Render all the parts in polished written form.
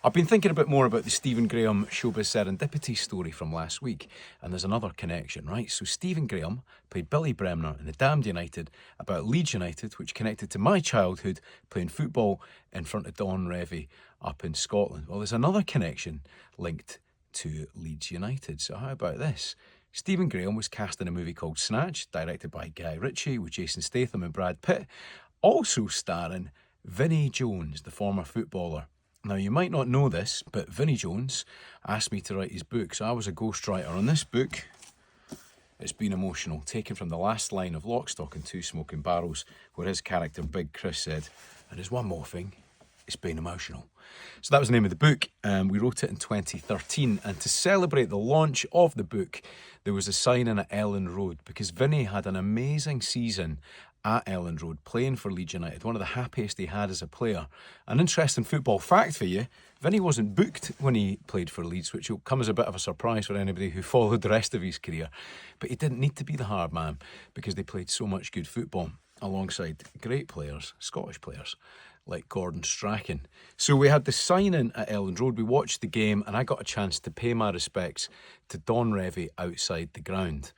I've been thinking a bit more about the Stephen Graham showbiz serendipity story from last week, and there's another connection, right? So Stephen Graham played Billy Bremner in The Damned United about Leeds United, which connected to my childhood playing football in front of Don Revie up in Scotland. Well, there's another connection linked to Leeds United. So how about this? Stephen Graham was cast in a movie called Snatch, directed by Guy Ritchie with Jason Statham and Brad Pitt, also starring Vinnie Jones, the former footballer. Now, you might not know this, but Vinnie Jones asked me to write his book, so I was a ghostwriter on this book. It's been emotional, taken from the last line of Lock, Stock and Two Smoking Barrels, where his character, Big Chris, said, and there's one more thing, it's been emotional. So that was the name of the book. We wrote it in 2013, and to celebrate the launch of the book, there was a signing at Ellen Road, because Vinnie had an amazing season at Ellen Road playing for Leeds United, one of the happiest he had as a player. An interesting football fact for you, Vinnie wasn't booked when he played for Leeds, which will come as a bit of a surprise for anybody who followed the rest of his career. But he didn't need to be the hard man because they played so much good football alongside great players, Scottish players, like Gordon Strachan. So we had the signing at Ellen Road, we watched the game, and I got a chance to pay my respects to Don Revie outside the ground.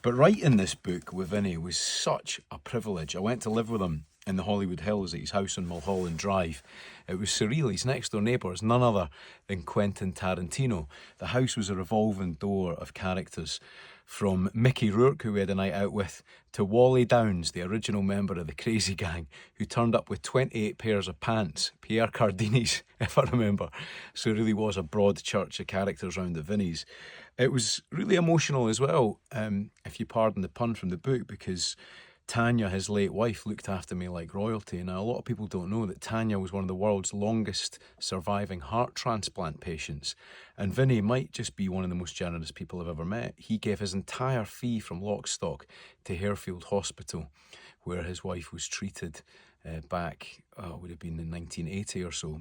But writing this book with Vinnie was such a privilege. I went to live with him in the Hollywood Hills at his house on Mulholland Drive. It was surreal. His next door neighbour is none other than Quentin Tarantino. The house was a revolving door of characters, from Mickey Rourke, who we had a night out with, to Wally Downs, the original member of the Crazy Gang, who turned up with 28 pairs of pants, Pierre Cardini's, if I remember. So it really was a broad church of characters round at Vinnie's. It was really emotional as well, if you pardon the pun from the book, because Tanya, his late wife, looked after me like royalty. Now, a lot of people don't know that Tanya was one of the world's longest surviving heart transplant patients. And Vinnie might just be one of the most generous people I've ever met. He gave his entire fee from Lock, Stock to Harefield Hospital, where his wife was treated back, it would have been in 1980 or so.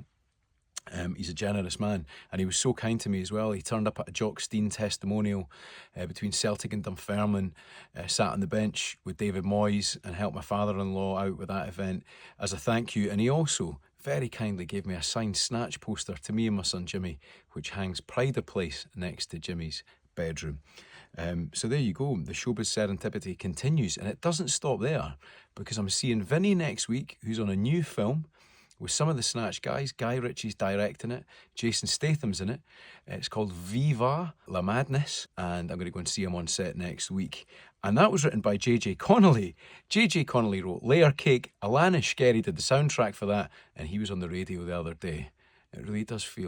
He's a generous man, and he was so kind to me as well. He turned up at a Jock Stein testimonial between Celtic and Dunfermline, sat on the bench with David Moyes and helped my father-in-law out with that event as a thank you. And he also very kindly gave me a signed Snatch poster to me and my son Jimmy, which hangs pride of place next to Jimmy's bedroom. So there you go, the showbiz serendipity continues, and it doesn't stop there, because I'm seeing Vinnie next week, who's on a new film with some of the Snatch guys. Guy Ritchie's directing it, Jason Statham's in it. It's called Viva La Madness, and I'm going to go and see him on set next week. And that was written by J.J. Connolly. J.J. Connolly wrote Layer Cake. Alana Skerry did the soundtrack for that, and he was on the radio the other day. It really does feel